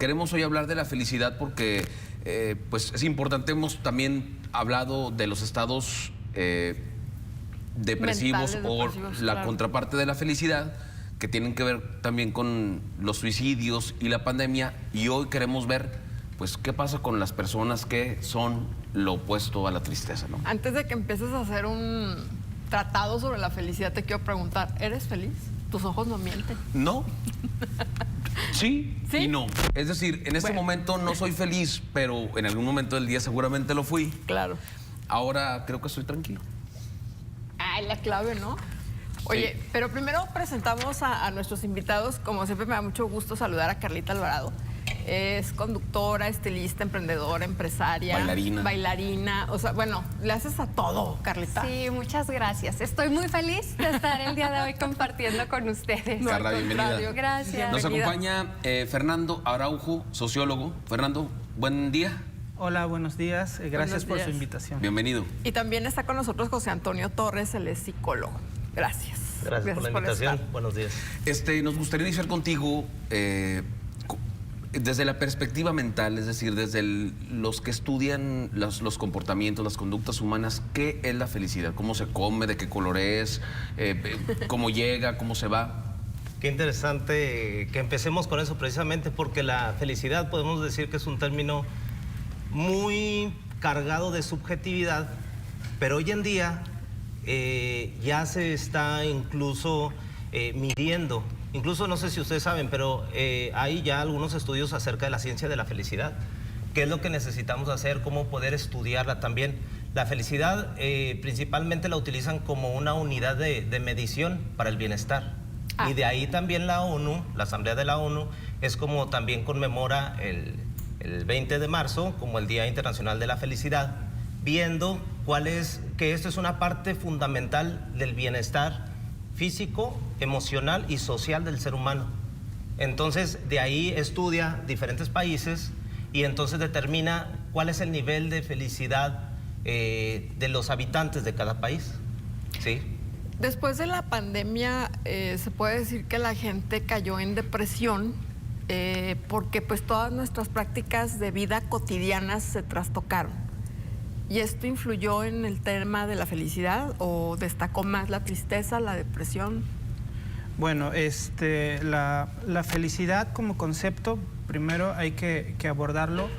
queremos hoy hablar de la felicidad porque pues es importante. Hemos también hablado de los estados depresivos o la contraparte de la felicidad, que tienen que ver también con los suicidios y la pandemia, y hoy queremos ver pues qué pasa con las personas que son lo opuesto a la tristeza, ¿no? Antes de que empieces a hacer un tratado sobre la felicidad, te quiero preguntar, ¿eres feliz? Tus ojos no mienten. No. Sí, ¿Sí? Y no. Es decir, en este momento no soy feliz, pero en algún momento del día seguramente lo fui. Claro. Ahora creo que estoy tranquilo. Ay, la clave, ¿no? Oye, Sí. pero primero presentamos a nuestros invitados. Como siempre me da mucho gusto saludar a Carlita Alvarado. Es conductora, estilista, emprendedora, empresaria. Bailarina. O sea, bueno, le haces a todo, Carlita. Sí, muchas gracias. Estoy muy feliz de estar el día de hoy compartiendo con ustedes. No, Carla, al bienvenida. contrario. Gracias. Nos Bienvenida. acompaña Fernando Araujo, sociólogo. Fernando, buen día. Hola, buenos días. Gracias por su días. invitación. Bienvenido. Y también está con nosotros José Antonio Torres, él es psicólogo. Gracias. Gracias por la invitación. estar. Buenos días. Nos gustaría iniciar contigo desde la perspectiva mental, es decir, desde los que estudian los comportamientos, las conductas humanas. ¿Qué es la felicidad? ¿Cómo se come? ¿De qué color es? ¿Cómo llega? ¿Cómo se va? Qué interesante que empecemos con eso, precisamente porque la felicidad podemos decir que es un término muy cargado de subjetividad, pero hoy en día ya se está incluso midiendo. Incluso no sé si ustedes saben, pero hay ya algunos estudios acerca de la ciencia de la felicidad. ¿Qué es lo que necesitamos hacer? ¿Cómo poder estudiarla también? La felicidad principalmente la utilizan como una unidad de medición para el bienestar. Y de ahí también la ONU, la Asamblea de la ONU, es como también conmemora el 20 de marzo como el Día Internacional de la Felicidad, viendo que esto es una parte fundamental del bienestar físico, emocional y social del ser humano. Entonces, de ahí estudia diferentes países y entonces determina cuál es el nivel de felicidad de los habitantes de cada país. ¿Sí? Después de la pandemia, se puede decir que la gente cayó en depresión porque pues todas nuestras prácticas de vida cotidianas se trastocaron. ¿Y esto influyó en el tema de la felicidad o destacó más la tristeza, la depresión? Bueno, la felicidad como concepto, primero hay que abordarlo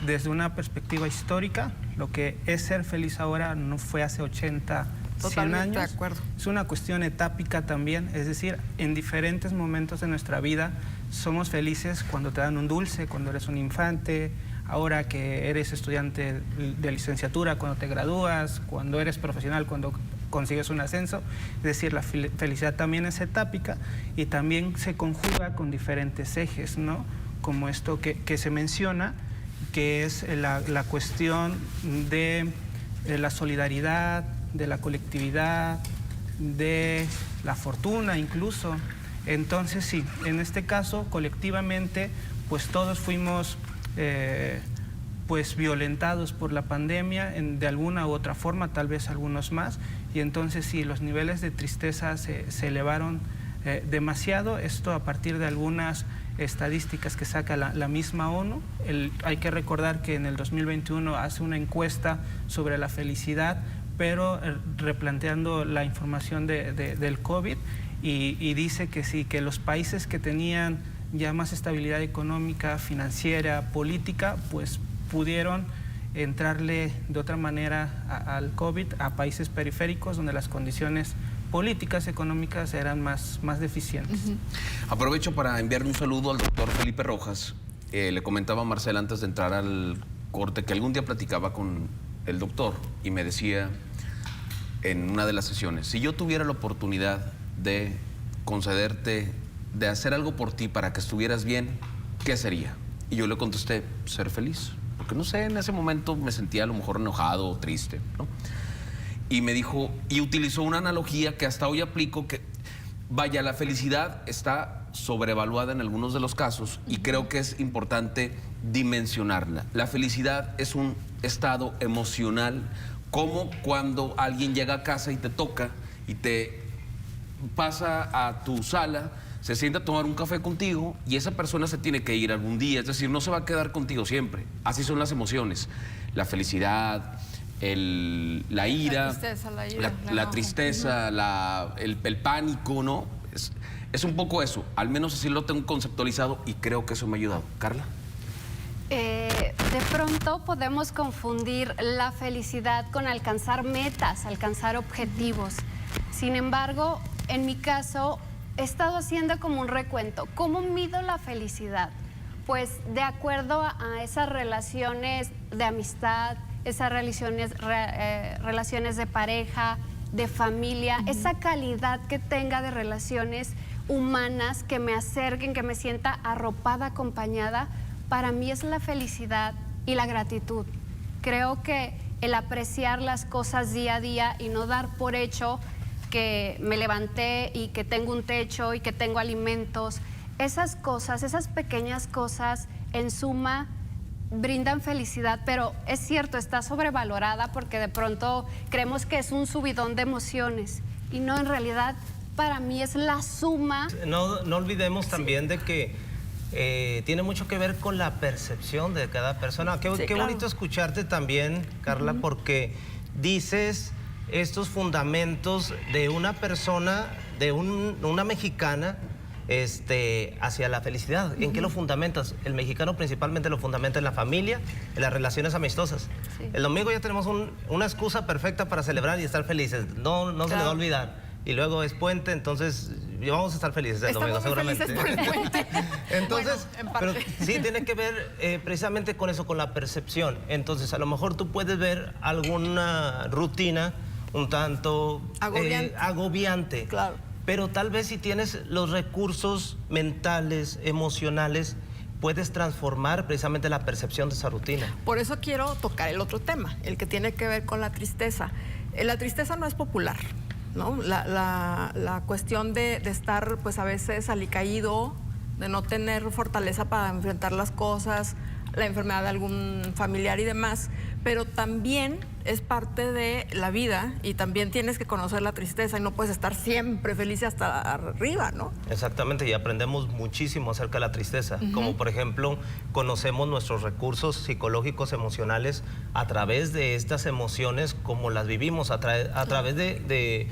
desde una perspectiva histórica. Lo que es ser feliz ahora no fue hace 80, 100 años. De acuerdo. Es una cuestión etápica también, es decir, en diferentes momentos de nuestra vida somos felices cuando te dan un dulce, cuando eres un infante, ahora que eres estudiante de licenciatura, cuando te gradúas, cuando eres profesional, cuando consigues un ascenso. Es decir, la felicidad también es etápica y también se conjuga con diferentes ejes, ¿no? Como esto que se menciona, que es la cuestión de la solidaridad, de la colectividad, de la fortuna incluso. Entonces sí, en este caso colectivamente pues todos fuimos pues violentados por la pandemia de alguna u otra forma, tal vez algunos más, y entonces sí, los niveles de tristeza se elevaron demasiado. Esto a partir de algunas estadísticas que saca la misma ONU. Hay que recordar que en el 2021 hace una encuesta sobre la felicidad, pero replanteando la información del COVID, y dice que sí, que los países que tenían ya más estabilidad económica, financiera, política, pues pudieron entrarle de otra manera al COVID a países periféricos donde las condiciones políticas, económicas eran más deficientes. Aprovecho para enviarle un saludo al doctor Felipe Rojas. Le comentaba a Marcela antes de entrar al corte que algún día platicaba con el doctor y me decía en una de las sesiones, si yo tuviera la oportunidad de concederte, de hacer algo por ti para que estuvieras bien, ¿qué sería? Y yo le contesté, ser feliz. Porque no sé, en ese momento me sentía a lo mejor enojado o triste, ¿no? Y me dijo, y utilizó una analogía que hasta hoy aplico, que vaya, la felicidad está sobrevaluada en algunos de los casos y creo que es importante dimensionarla. La felicidad es un estado emocional, como cuando alguien llega a casa y te toca y te pasa a tu sala, se sienta a tomar un café contigo y esa persona se tiene que ir algún día, es decir, no se va a quedar contigo siempre. Así son las emociones, la felicidad, la ira, la tristeza, el pánico, ¿no? Es un poco eso, al menos así lo tengo conceptualizado y creo que eso me ha ayudado. Carla. De pronto podemos confundir la felicidad con alcanzar metas, alcanzar objetivos. Sin embargo, en mi caso, he estado haciendo como un recuento. ¿Cómo mido la felicidad? Pues de acuerdo a esas relaciones de amistad, esas relaciones de pareja, de familia, esa calidad que tenga de relaciones humanas que me acerquen, que me sienta arropada, acompañada. Para mí es la felicidad y la gratitud. Creo que el apreciar las cosas día a día y no dar por hecho que me levanté y que tengo un techo y que tengo alimentos, esas cosas, esas pequeñas cosas, en suma, brindan felicidad, pero es cierto, está sobrevalorada porque de pronto creemos que es un subidón de emociones y no, en realidad, para mí es la suma. No olvidemos también de que tiene mucho que ver con la percepción de cada persona. Qué claro. bonito escucharte también, Carla, porque dices estos fundamentos de una persona, de una mexicana, hacia la felicidad. ¿En qué lo fundamentas? El mexicano principalmente lo fundamenta en la familia, en las relaciones amistosas. Sí. El domingo ya tenemos una excusa perfecta para celebrar y estar felices. No Claro. se le va a olvidar. Y luego es puente, entonces vamos a estar felices el domingo, Estamos muy seguramente. felices por el puente. Entonces, Bueno, en parte. pero sí tiene que ver precisamente con eso, con la percepción. Entonces, a lo mejor tú puedes ver alguna rutina un tanto agobiante. Claro. Pero tal vez si tienes los recursos mentales, emocionales, puedes transformar precisamente la percepción de esa rutina. Por eso quiero tocar el otro tema, el que tiene que ver con la tristeza. La tristeza no es popular, ¿no? La cuestión de estar, pues a veces alicaído, de no tener fortaleza para enfrentar las cosas, la enfermedad de algún familiar y demás, pero también es parte de la vida y también tienes que conocer la tristeza y no puedes estar siempre feliz hasta arriba, ¿no? Exactamente, y aprendemos muchísimo acerca de la tristeza, como por ejemplo, conocemos nuestros recursos psicológicos, emocionales, a través de estas emociones, como las vivimos, a través de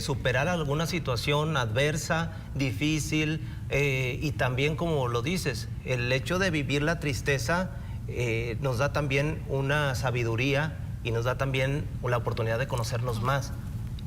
superar alguna situación adversa, difícil, y también, como lo dices, el hecho de vivir la tristeza nos da también una sabiduría y nos da también la oportunidad de conocernos más.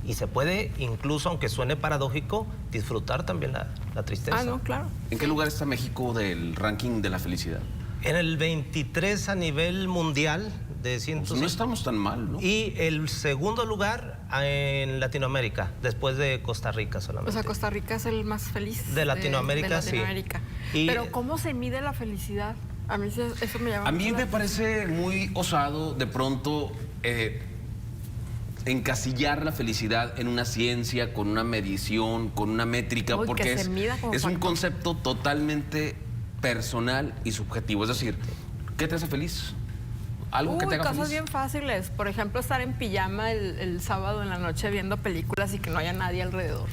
Y se puede, incluso aunque suene paradójico, disfrutar también la tristeza. Ah, no, claro. ¿En qué lugar está México del ranking de la felicidad? En el 23 a nivel mundial de 100. Pues no estamos tan mal, ¿no? Y el segundo lugar en Latinoamérica, después de Costa Rica solamente. O sea, Costa Rica es el más feliz De Latinoamérica, de Latinoamérica. Sí. Pero ¿cómo se mide la felicidad? A mí eso me llama A mí mucho me la parece muy osado de pronto encasillar la felicidad en una ciencia, con una medición, con una métrica, Uy, que porque se mida como es un factor. concepto totalmente personal y subjetivo. Es decir, ¿qué te hace feliz? Algo que te haga cosas feliz. bien fáciles. Por ejemplo, estar en pijama el sábado en la noche viendo películas y que no haya nadie alrededor.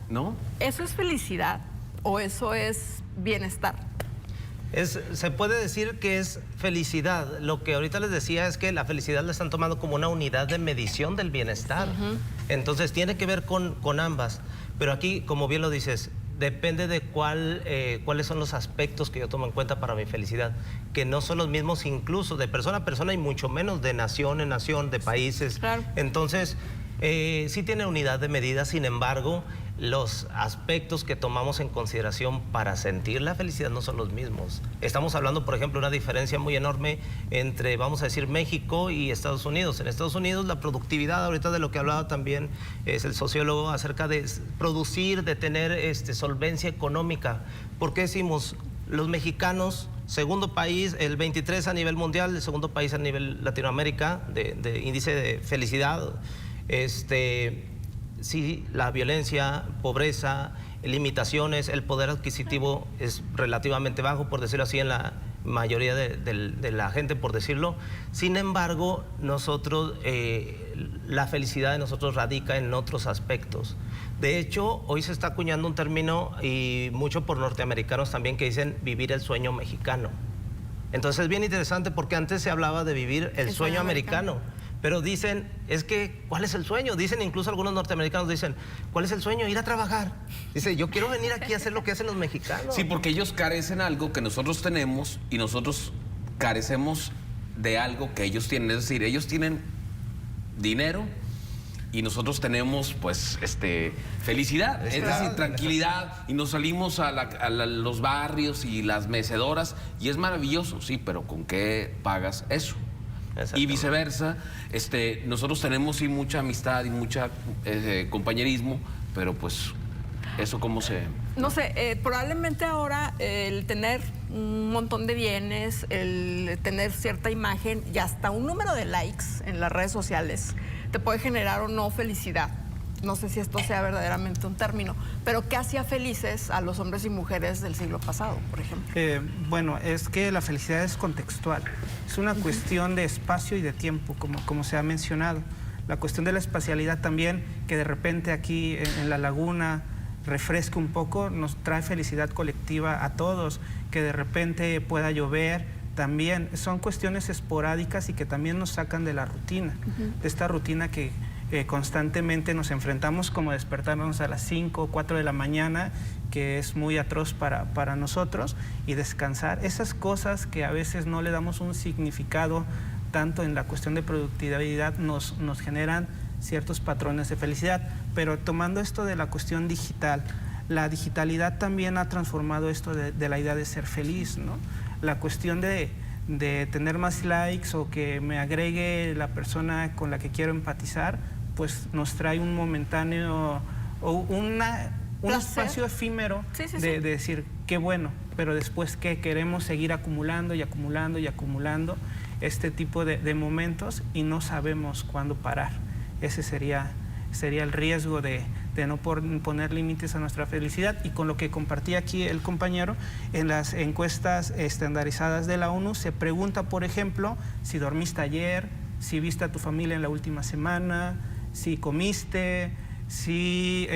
¿No? ¿Eso es felicidad o eso es bienestar? Se puede decir que es felicidad. Lo que ahorita les decía es que la felicidad la están tomando como una unidad de medición del bienestar. Entonces tiene que ver con ambas. Pero aquí, como bien lo dices, depende de cuáles son los aspectos que yo tomo en cuenta para mi felicidad, que no son los mismos incluso de persona a persona y mucho menos de nación en nación, de países. Claro. Entonces, sí tiene unidad de medida, sin embargo, los aspectos que tomamos en consideración para sentir la felicidad no son los mismos. Estamos hablando, por ejemplo, una diferencia muy enorme entre, vamos a decir, México y Estados Unidos. En Estados Unidos la productividad, ahorita de lo que hablaba también es el sociólogo acerca de producir, de tener solvencia económica. ¿Por qué decimos los mexicanos, segundo país, el 23 a nivel mundial, el segundo país a nivel Latinoamérica de índice de felicidad? Sí, la violencia, pobreza, limitaciones, el poder adquisitivo es relativamente bajo, por decirlo así, en la mayoría de la gente, por decirlo. Sin embargo, nosotros, la felicidad de nosotros radica en otros aspectos. De hecho, hoy se está acuñando un término, y mucho por norteamericanos también, que dicen vivir el sueño mexicano. Entonces es bien interesante porque antes se hablaba de vivir el sueño americano. Pero dicen, es que, ¿cuál es el sueño? Dicen, incluso algunos norteamericanos dicen, ¿cuál es el sueño? Ir a trabajar. Dice, yo quiero venir aquí a hacer lo que hacen los mexicanos. Sí, porque ellos carecen algo que nosotros tenemos y nosotros carecemos de algo que ellos tienen. Es decir, ellos tienen dinero y nosotros tenemos, pues, felicidad. Es decir, tranquilidad. Y nos salimos a los barrios y las mecedoras y es maravilloso, sí, pero ¿con qué pagas eso? Y viceversa, nosotros tenemos sí mucha amistad y mucha compañerismo, pero pues eso cómo se... No sé, probablemente ahora el tener un montón de bienes, el tener cierta imagen y hasta un número de likes en las redes sociales te puede generar o no felicidad. No sé si esto sea verdaderamente un término, pero ¿qué hacía felices a los hombres y mujeres del siglo pasado, por ejemplo? Bueno, es que la felicidad es contextual. Es una cuestión de espacio y de tiempo, como se ha mencionado. La cuestión de la espacialidad también, que de repente aquí en la laguna refresca un poco, nos trae felicidad colectiva a todos. Que de repente pueda llover, también son cuestiones esporádicas y que también nos sacan de la rutina, de esta rutina que constantemente nos enfrentamos, como despertarnos a las 5 o 4 de la mañana, que es muy atroz para nosotros, y descansar. Esas cosas que a veces no le damos un significado tanto en la cuestión de productividad nos generan ciertos patrones de felicidad. Pero tomando esto de la cuestión digital, la digitalidad también ha transformado esto de la idea de ser feliz, ¿no? La cuestión de tener más likes o que me agregue la persona con la que quiero empatizar, pues nos trae un momentáneo o un espacio efímero de decir, qué bueno, pero después ¿qué? Queremos seguir acumulando y acumulando y acumulando este tipo de momentos y no sabemos cuándo parar. Ese sería el riesgo de no poner límites a nuestra felicidad. Y con lo que compartía aquí el compañero, en las encuestas estandarizadas de la ONU se pregunta, por ejemplo, si dormiste ayer, si viste a tu familia en la última semana, si comiste, si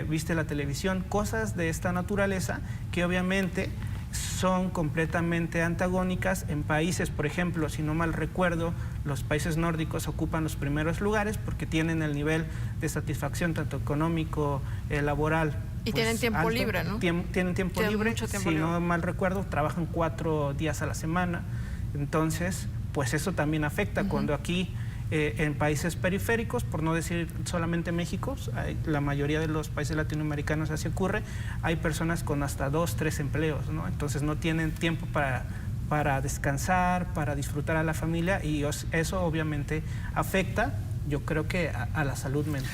viste la televisión, cosas de esta naturaleza que obviamente son completamente antagónicas en países, por ejemplo, si no mal recuerdo, los países nórdicos ocupan los primeros lugares porque tienen el nivel de satisfacción tanto económico, laboral. Y pues, tienen tiempo libre, ¿no? Tienen tiempo libre, si no mal recuerdo, trabajan 4 días a la semana. Entonces, pues eso también afecta. Cuando aquí en países periféricos, por no decir solamente México, la mayoría de los países latinoamericanos así ocurre, hay personas con hasta 2, 3 empleos, ¿no? Entonces no tienen tiempo para descansar, para disfrutar a la familia y eso obviamente afecta, yo creo que a la salud mental.